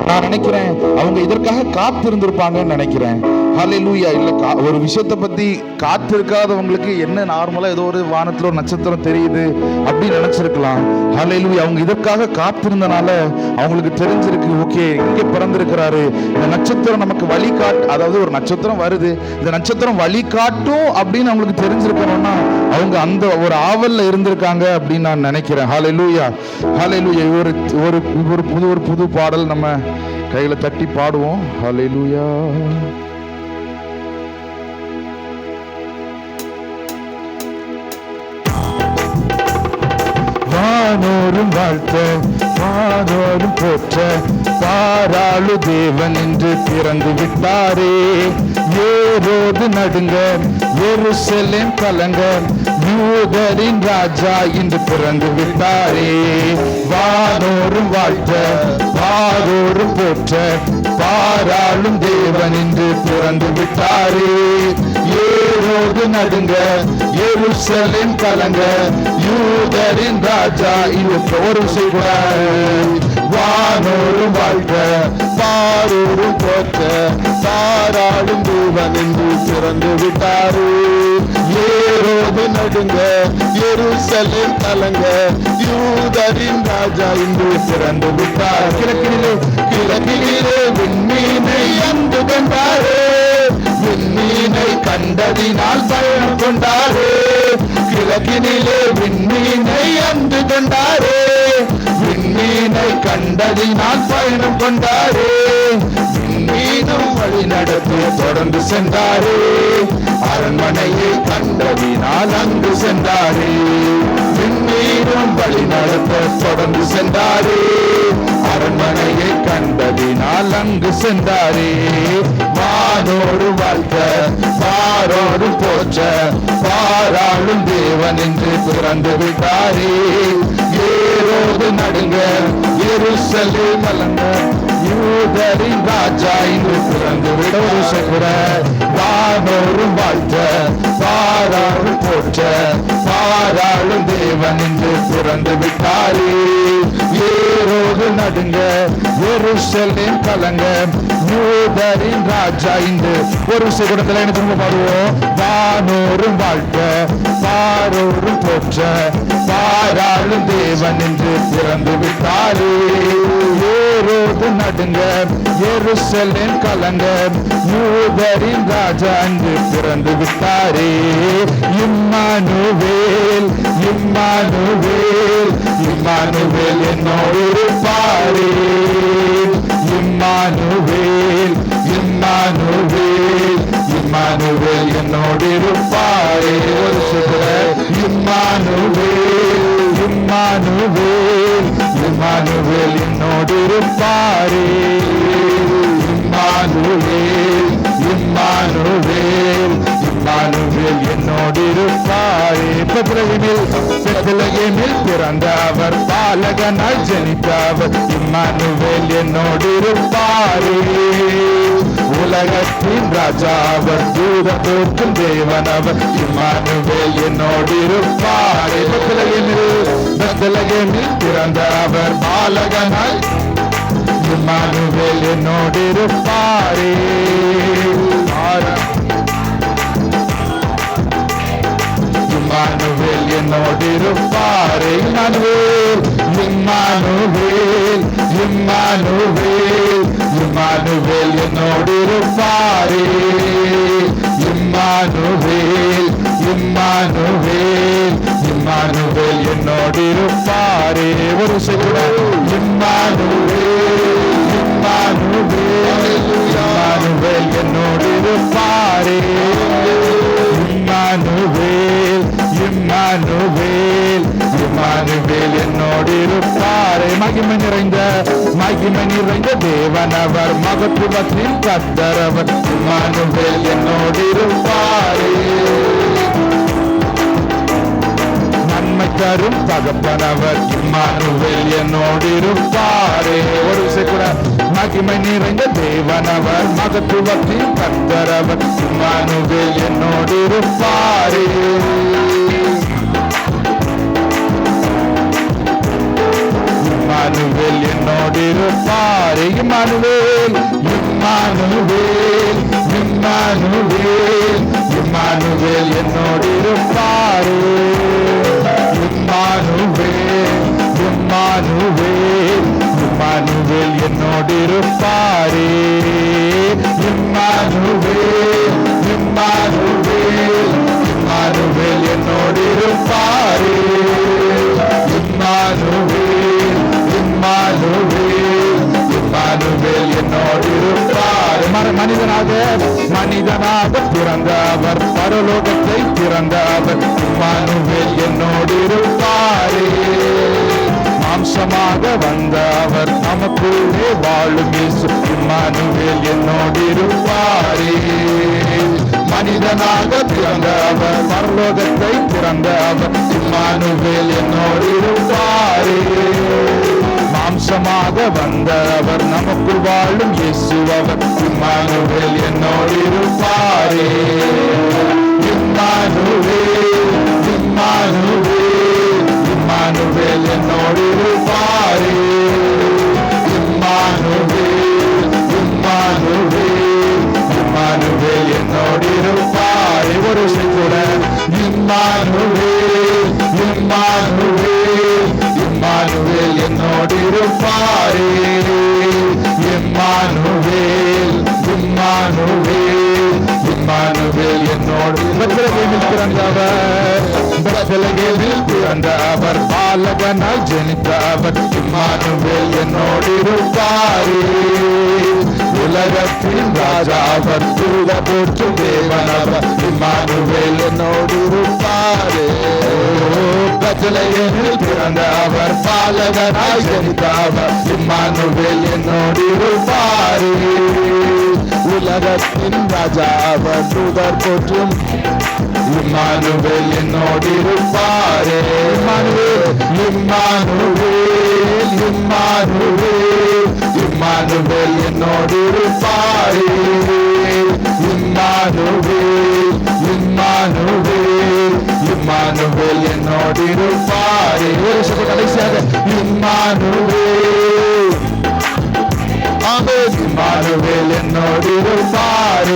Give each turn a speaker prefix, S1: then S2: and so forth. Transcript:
S1: நான் நினைக்கிறேன் அவங்க இதற்காக காத்திருந்திருப்பாங்கன்னு நினைக்கிறேன். ஹல்லேலூயா. இல்ல ஒரு விஷயத்தை பத்தி காத்திருக்காதவங்களுக்கு என்ன நார்மலா ஏதோ ஒரு வானத்துல ஒரு நட்சத்திரம் தெரியுது அப்படின்னு நினைச்சிருக்கலாம். ஹல்லேலூயா. அவங்க இதற்காக காத்திருந்தனால அவங்களுக்கு தெரிஞ்சிருக்கு, ஓகே இங்க பிறந்திருக்கிறாரு, இந்த நட்சத்திரம் நமக்கு வழிகாட்டு, அதாவது ஒரு நட்சத்திரம் வருது, இந்த நட்சத்திரம் வழிகாட்டும் அப்படின்னு அவங்களுக்கு தெரிஞ்சிருக்கணும்னா அவங்க அந்த ஒரு ஆவல்ல இருந்திருக்காங்க அப்படின்னு நான் நினைக்கிறேன். ஹல்லேலூயா. ஹல்லேலூயா. ஒரு புது பாடல் நம்ம கையில தட்டி பாடுவோம். ஹல்லேலூயா. வானோரும் வாழ்த்த வானோரும் போற்ற பாராளு தேவன் என்று பிறந்து விட்டாரே. ஏரோது நடுங்க எருசலேம் கலங்க யூதரின் ராஜா இன்று பிறந்து விட்டாரே. வானோரும் வாழ்த்த வானோரும் போற்ற பாராளும் தேவன் என்று பிறந்து விட்டாரே. ஏரோது நடுங்க எருசலேம் கலங்க யூதரின் ராஜா இன்று ஒரு செய்வார். வானோரும் வாழ்க பாரோரும் போற்ற பாராளும் தேவன் என்று பிறந்து விட்டாரே. ஏரோது நடுங்க எருசலேம் கலங்க யூதரின் ராஜா இன்று பிறந்து விட்டார். கிழக்கிலே விண்மீனை அன்பு கண்டாரே, விண்மீனை கண்டதினால் பயணம் கொண்டாரே. கிழக்கினிலே விண்மீனை அன்பு கொண்டாரே, விண்மீனை கண்டதினால் பயணம் கொண்டாரே. விண்மீனும் வழி நடத்தி தொடர்ந்து சென்றாரே, அரண்மனையை கண்டதினால் அங்கு சென்றாரே. விண்மீனும் வழி நடத்த தொடர்ந்து சென்றாரே, அரண்மனையை கண்டதினால் அங்கு சென்றாரே. வானோடு வாழ்த்த பாரோடு போற்ற பாராளும் தேவன் என்று பிறந்து விட்டாரே. ஏரோது நடுங்க எருசலேம் கலங்க யூதரின் ராஜா இன்று பிறந்து விட. வானோரும் வாழ்த்த பாராளும் போற்ற பாராளும் தேவன் என்று பிறந்து விட்டாரே. ஏரோது நடுங்க எருசலேம் கலங்க யூதரின் ராஜா இன்று ஒரு சிகரத்தில் என்ன திரும்ப பாடுவோம். வானோரும் வாழ்த்த பாரோரும் போற்ற பாராளும் தேவன் என்று பிறந்து விட்டாரே. ஏரோது நடுங்க எருசலேம் கலங்க யூதரின் ராஜா என்று பிறந்து விட்டாரே. இம்மானுவேல் இம்மானுவேல் இம்மானுவேல் என்னோடு இருப்பாரே. இம்மானுவேல் இம்மானுவேல் இம்மானுவேல் என்னோடு இருப்பாரே. ஒரு சிலர் இம்மானுவேல் இம்மானுவேல் இம்மானுவேல் என்னோடு இருப்பாரே. இம்மானுவேல் இம்மானுவேல் இம்மானுவேல் என்னோடு இருப்பாரே. பெத்லகேமில் பிறந்த அவர் பாலகனாய் ஜனித்தவர் இம்மானுவேல் என்னோடு இருப்பாரே. உலகத்தின் ராஜா அவர் தூதத்தோற்றும் தேவன் அவர் இம்மானுவேல் என்னோடு இருப்பாரே. பெத்லகேமில் பிறந்த அவர் பாலகனாய் இம்மானுவேல் என்னோடு இருப்பாரே. இம்மானுவேல் என்னோடு இருப்பாரே. இம்மானுவேல் இம்மானுவேல் இம்மானுவேல் இம்மானுவேல் என்னோடு இருப்பாரே. இம்மானுவேல் இம்மானுவேல் இம்மானுவேல் என்னோடு இருப்பாரே. ஒரு சில இம்மானுவேல் இம்மானுவேல் இம்மானுவேல் என்னோடு இருப்பாரே. இம்மானுவேல் இம்மானுவேல் இம்மானுவேல் என்னோடு இருப்பாரே. மகிமை நிறைந்த தேவன் அவர், மகத்துவத்தின் கர்த்தர் அவர் இம்மானுவேல் என்னோடு இருப்பாரே. நன்மை தரும் தகப்பனவர் இம்மானுவேல் என்னோடு இருப்பாரே. ஒரு கூட மகிமை நிறைந்த தேவன் அவர், மகத்துவத்தின் கர்த்தர் அவர் இம்மானுவேல் என்னோடு இருப்பாரே. இம்மானுவேல் என்னோடு இருப்பாரே. இம்மானுவேல் இம்மானுவேல் இம்மானுவேல் இம்மானுவேல் என்னோடு இருப்பாரே. இம்மானுவேல் இம்மானுவேல் இம்மானுவேல் என்னோடு இருப்பாரே. இம்மானுவேல் இம்மானுவேல் இம்மானுவேல் என்னோடு இருப்பாரே. இம்மானுவேல் இம்மானுவேல் இம்மானுவேல் என்னோடு இருப்பார். மனிதனாக பிறந்தவர், பரலோகத்தை பிறந்தவர், இம்மானுவேல் என்னோடு இருப்பாரே. மாம்சமாக வந்தவர், நமக்குள்ளே வாழும் இயேசு, இம்மானுவேல் என்னோடு இருப்பாரே. மனிதனாக பிறந்தவர், பரலோகத்தை பிறந்தவர், இம்மானுவேல் என்னோடு இருப்பாரே. மாம்சமாக வந்தவர், நமக்குள் வாழும் இயேசு அவர், இம்மானுவேல் என்னோடு இருப்பாரே. இம்மானுவேல் இம்மானுவேல் இம்மானுவேல் என்னோடு இருப்பாரே. இம்மானுவேல் இம்மானுவேல் இம்மானுவேல் என்னோடு இருப்பாரே. ஒரு விஷயம் கூட, இம்மானுவேல் இம்மானுவேல் இம்மானுவேல் என்னோடு இருப்பாரே. இம்மானுவேல் இம்மானுவேல் இம்மானுவேல் என்னோடு பெத்லகேமில் பிறந்தவர், பெத்லகேமில் பிறந்தவர், பாலகனாய் ஜனித்தவர், இம்மானுவேல் என்னோடு இருப்பாரே. உலகத்தின் ராஜாவர், தூத போற்றும் தேவனவர், இம்மானுவேல் என்னோடு இருப்பாரே. பெத்லகேமில் பிறந்தவர், பாலகனாய் ஜனித்தவர், இம்மானுவேல் என்னோடு இருப்பாரே. உலகத்தின் ராஜாவர், தூதர் போற்றும் இம்மானுவேல் என்னோடு இருப்பாரே. இம்மானுவேல் இம்மானுவேல் இம்மானுவேல் இம்மானுவேல் என்னோடு இருப்பாரே. இம்மானுவேல் இம்மானுவேல் இம்மானுவேல் என்னோடு இருப்பாரே. ஒரு சபை கடைசியாக, இம்மானுவேல் இம்மானுவேல் என்னோடு இருப்பாரே.